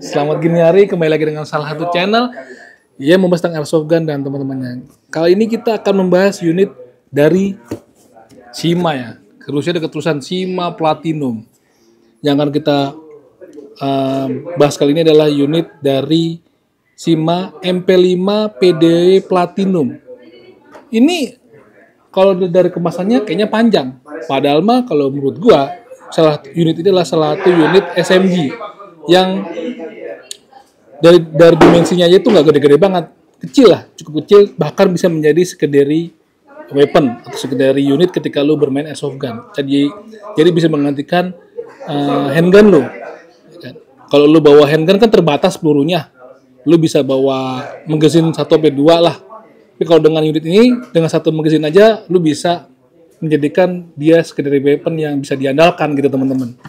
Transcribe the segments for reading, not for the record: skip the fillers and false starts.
Selamat gini hari, kembali lagi dengan salah satu channel yang membahas tentang airsoft gun dan teman-temannya. Kali ini kita akan membahas unit dari Shima ya. Khususnya keterusan Shima Platinum. Yang akan kita bahas kali ini adalah unit dari Shima MP5 PDW Platinum. Ini kalau dari kemasannya kayaknya panjang. Padahal mah kalau menurut gua unit ini adalah salah satu unit SMG yang dari dimensinya aja itu nggak gede-gede banget, kecil lah, cukup kecil, bahkan bisa menjadi secondary weapon atau secondary unit ketika lu bermain airsoft gun. Jadi bisa menggantikan handgun lu. Kalau lu bawa handgun kan terbatas pelurunya, lu bisa bawa magazine 1-2 lah. Tapi kalau dengan unit ini, dengan satu magazine aja, lu bisa menjadikan dia secondary weapon yang bisa diandalkan gitu teman-teman.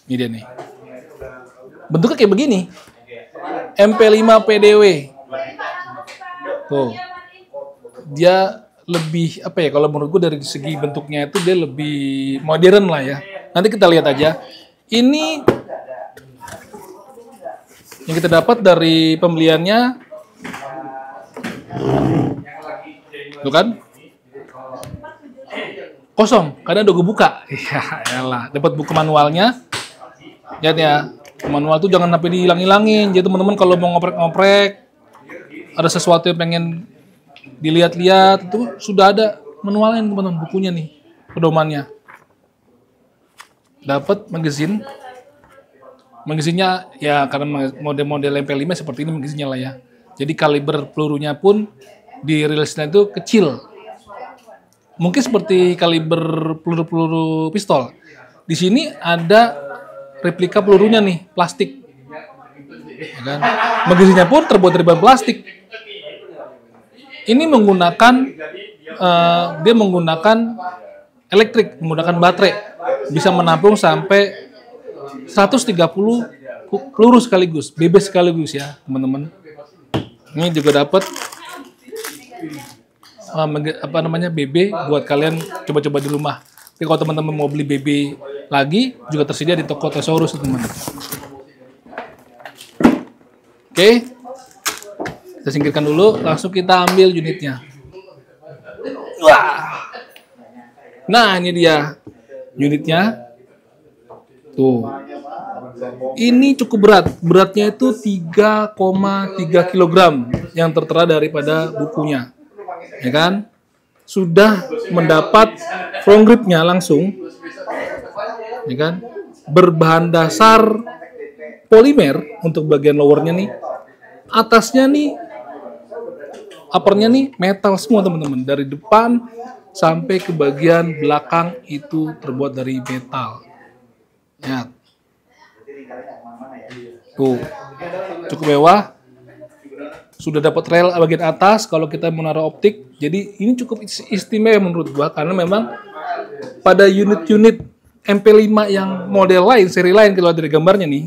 Ini dia nih. Bentuknya kayak begini. MP5 PDW. Tuh. Dia lebih apa ya, kalau menurut gue dari segi bentuknya itu dia lebih modern lah ya. Nanti kita lihat aja. Ini yang kita dapat dari pembeliannya. Tuh kan? Kosong, karena udah gue buka. Ya elah, dapat buku manualnya. Lihat ya, manual tuh jangan sampai dihilang-hilangin. Jadi teman-teman kalau mau ngoprek-ngoprek, ada sesuatu yang pengen dilihat-lihat, itu sudah ada manualnya teman-teman, bukunya nih, pedomannya. Dapat magazine. Magazinnya ya karena model-model MP5 seperti ini magazinnya lah ya. Jadi kaliber pelurunya pun di rilisnya itu kecil. Mungkin seperti kaliber peluru-peluru pistol. Di sini ada replika pelurunya nih, plastik. Ya kan? Magazinnya pun terbuat dari bahan plastik. Ini dia menggunakan elektrik, menggunakan baterai. Bisa menampung sampai 130 peluru sekaligus, BB sekaligus ya, teman-teman. Ini juga dapat BB buat kalian coba-coba di rumah. Tapi kalau teman-teman mau beli BB lagi juga tersedia di toko Thesaurus teman-teman. Oke. Kita singkirkan dulu, langsung kita ambil unitnya. Wah. Nah, ini dia unitnya. Tuh. Ini cukup berat. Beratnya itu 3,3 kg yang tertera daripada bukunya. Ya kan? Sudah mendapat front gripnya langsung, ya kan? Berbahan dasar polimer untuk bagian lowernya nih, atasnya nih, uppernya nih metal semua teman-teman, dari depan sampai ke bagian belakang itu terbuat dari metal. Ya, tuh cukup mewah. Sudah dapat rel bagian atas kalau kita menaruh optik. Jadi ini cukup istimewa menurut gua karena memang pada unit-unit MP5 yang model lain, seri lain kalau dari gambarnya nih.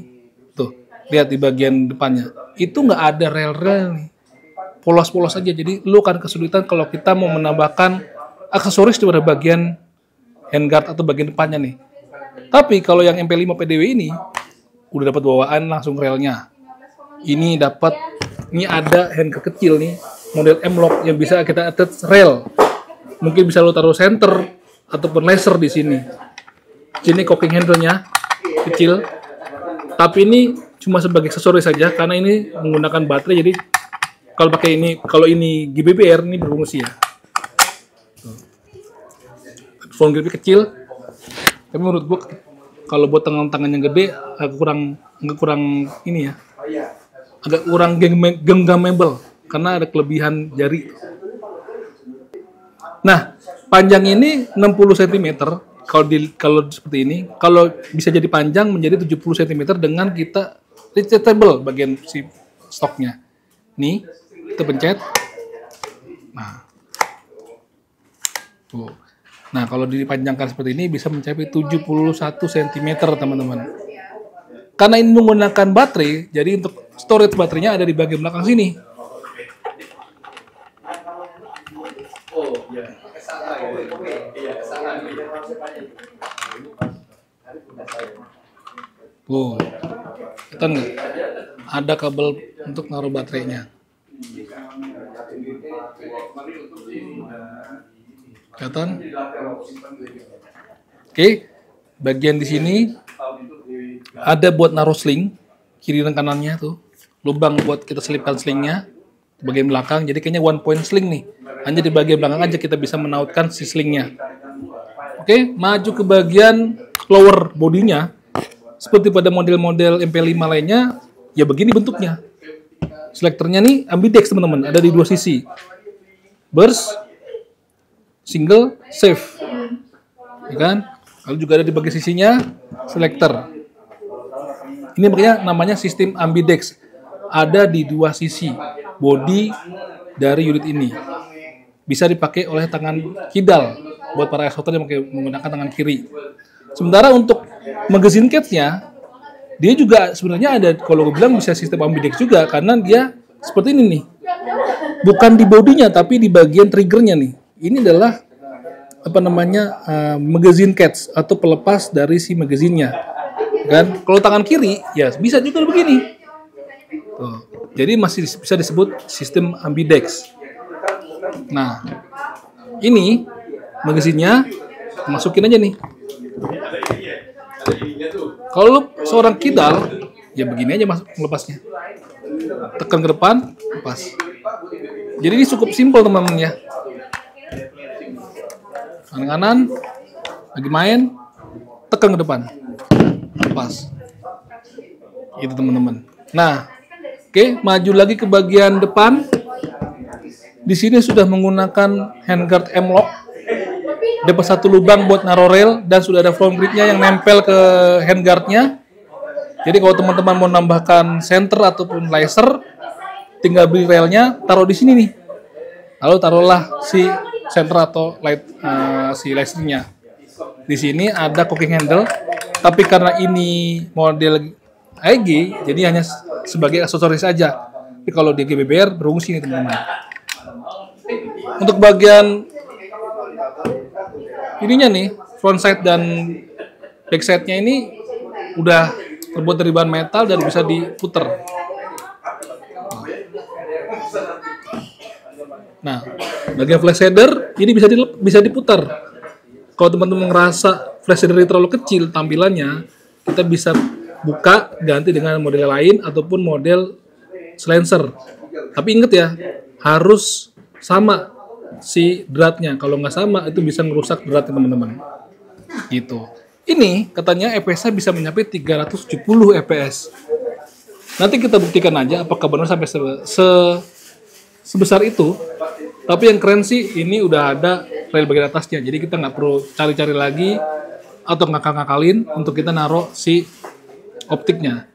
Tuh, lihat di bagian depannya. Itu nggak ada rel-rel nih. Polos-polos aja. Jadi lu akan kesulitan kalau kita mau menambahkan aksesoris di pada bagian handguard atau bagian depannya nih. Tapi kalau yang MP5 PDW ini udah dapat bawaan langsung relnya. Ini ada handguard kecil nih, model M-Lock yang bisa kita attach rel. Mungkin bisa lo taruh center ataupun laser di sini. Sini cocking handle-nya kecil. Tapi ini cuma sebagai aksesoris saja karena ini menggunakan baterai. Jadi kalau ini GBBR ini berfungsi ya. Phone grip kecil. Tapi menurut gua kalau buat tangan yang gede agak kurang ini ya. Agak kurang genggamable karena ada kelebihan jari. Nah, panjang ini 60 cm kalau seperti ini. Kalau bisa jadi panjang menjadi 70 cm dengan kita retractable bagian si stoknya. Nih, kita pencet. Nah. Tuh. Nah, kalau dipanjangkan seperti ini bisa mencapai 71 cm, teman-teman. Karena ini menggunakan baterai, jadi untuk storage baterainya ada di bagian belakang sini. Tuh, kelihatan nggak? Ada kabel untuk naruh baterainya. Kelihatan? Oke, bagian di sini ada buat naruh sling, kiri dan kanannya tuh. Lubang buat kita selipkan slingnya bagian belakang. Jadi kayaknya one point sling nih. Hanya di bagian belakang aja kita bisa menautkan si slingnya. Oke, maju ke bagian lower bodinya. Seperti pada model-model MP5 lainnya, ya begini bentuknya. Selektornya nih ambidex teman-teman, ada di dua sisi. Burst, single, save. Ya kan? Lalu juga ada di bagian sisinya selektor. Ini makanya namanya sistem ambidex. Ada di dua sisi body dari unit ini. Bisa dipakai oleh tangan kidal buat para exporter yang menggunakan tangan kiri. Sementara untuk magazine cage-nya, dia juga sebenarnya ada, kalau gue bilang bisa sistem ambidex juga, karena dia seperti ini nih. Bukan di bodinya, tapi di bagian triggernya nih. Ini adalah magazine cage atau pelepas dari si magazinnya. Kan? Kalau tangan kiri, ya bisa juga begini. Tuh. Jadi masih bisa disebut sistem ambidex. Nah, ini magazinnya masukin aja nih. Kalau seorang kidal, ya begini aja masuk melepasnya. Tekan ke depan, lepas. Jadi ini cukup simpel teman-teman ya. Kanan-kanan, lagi main, tekan ke depan, lepas. Itu teman-teman. Nah, oke, maju lagi ke bagian depan. Di sini sudah menggunakan handguard M-lock. Dapat satu lubang buat naruh rel dan sudah ada foam gripnya yang nempel ke handguardnya. Jadi kalau teman-teman mau nambahkan center ataupun laser, tinggal beli relnya, taruh di sini nih. Lalu taruhlah si center atau si lasernya. Di sini ada cocking handle, tapi karena ini model AEG, jadi hanya sebagai aksesoris saja. Tapi kalau di GBBR berfungsi nih teman-teman. Untuk bagian ininya nih, front side dan back side-nya ini udah terbuat dari bahan metal dan bisa diputer. Nah, bagian flash header ini bisa diputar. Kalau teman-teman ngerasa flash header terlalu kecil tampilannya, kita bisa buka ganti dengan model lain ataupun model silencer. Tapi ingat ya, harus sama si dratnya. Kalau nggak sama, itu bisa ngerusak drat teman-teman. Gitu. Ini katanya FPS-nya bisa mencapai 370 FPS. Nanti kita buktikan aja apakah benar sampai sebesar itu. Tapi yang keren sih ini udah ada rail bagian atasnya. Jadi kita nggak perlu cari-cari lagi atau ngakal-ngakalin untuk kita naruh si optiknya.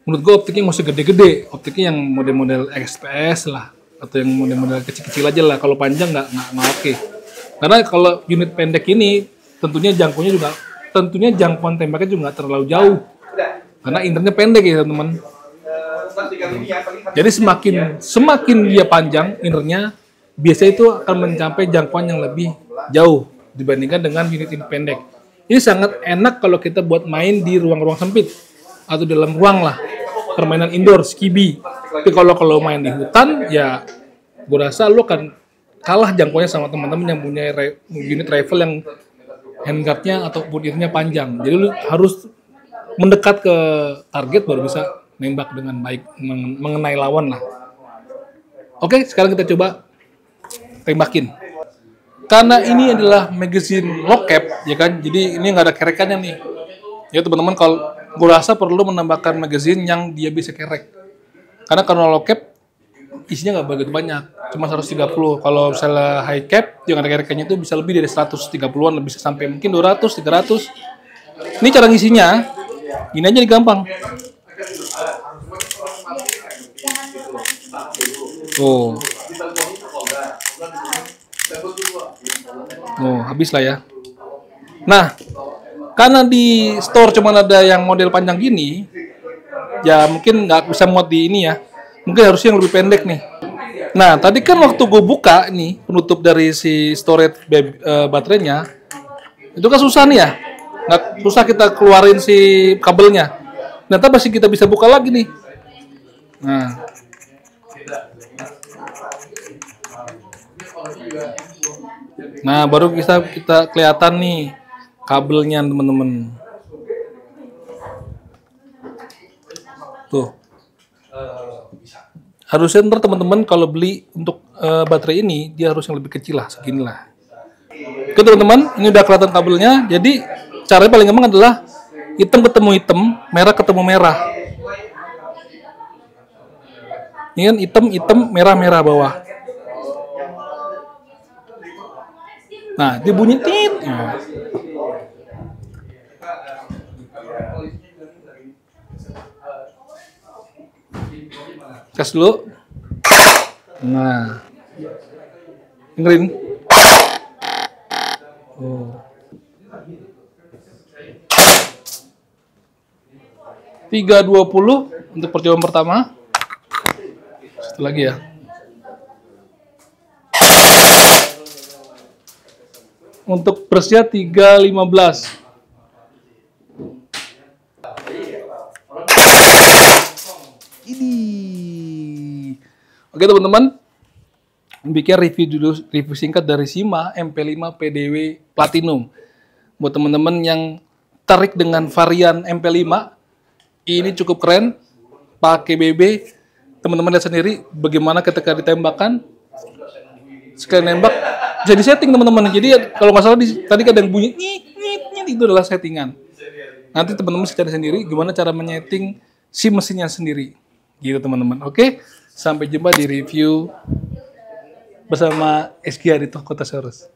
Menurut gue optiknya masih gede-gede. Optiknya yang model-model XPS lah. Atau yang model-model kecil-kecil aja lah. Kalau panjang nggak oke. Karena kalau unit pendek ini tentunya jangkauan tembaknya juga nggak terlalu jauh. Karena internya pendek ya teman-teman. Jadi semakin dia panjang innernya, biasanya itu akan mencapai jangkauan yang lebih jauh dibandingkan dengan unit ini pendek. Ini sangat enak kalau kita buat main di ruang-ruang sempit atau dalam ruang lah, permainan indoor, skibi. Tapi kalau main di hutan, ya gue rasa lo kan kalah jangkauannya sama teman-teman yang punya unit rifle yang handguardnya ataupun innernya panjang. Jadi lo harus mendekat ke target baru bisa nembak dengan baik, mengenai lawan lah. Oke, sekarang kita coba tembakin. Karena ini adalah magazine lock cap, ya kan? Jadi ini nggak ada kerekannya nih. Ya teman-teman, kalau gue rasa perlu menambahkan magazine yang dia bisa kerek. Karena kalau lock cap isinya nggak begitu banyak, cuma 130. Kalau misalnya high cap yang ada kerekannya itu bisa lebih dari 130-an, bisa sampai mungkin 200, 300. Ini cara ngisinya, ini aja nih gampang. Oh, habis lah ya. Nah, karena di store cuma ada yang model panjang gini, ya mungkin nggak bisa muat di ini ya. Mungkin harusnya yang lebih pendek nih. Nah, tadi kan waktu gue buka nih penutup dari si storage baterainya, itu kan susah nih ya. Nggak susah kita keluarin si kabelnya. Ternyata masih kita bisa buka lagi nih. Nah, baru kita kelihatan nih kabelnya teman-teman. Tuh. Harusnya ntar teman-teman kalau beli untuk baterai ini dia harus yang lebih kecil lah, seginilah. Oke teman-teman, ini udah kelihatan kabelnya. Jadi caranya paling gampang adalah hitam ketemu hitam, merah ketemu merah. Ini kan hitam, merah bawah. Nah, dia bunyi tit. Tes dulu. Nah, dengerin. Oh. 320 untuk percobaan pertama. Satu lagi ya. Untuk bersnya 315. Ini. Oke teman-teman. Bikin review singkat dari Sima MP5 PDW Platinum. Buat teman-teman yang tertarik dengan varian MP5, ini cukup keren. Pakai BB, teman-teman lihat sendiri bagaimana ketika ditembakkan. Sekali nembak, jadi setting teman-teman. Jadi kalau nggak salah tadi kadang bunyi nyit, itu adalah settingan. Nanti teman-teman bisa cari sendiri gimana cara menyeting si mesinnya sendiri. Gitu teman-teman. Oke, sampai jumpa di review bersama Eskia di Kota Saurus.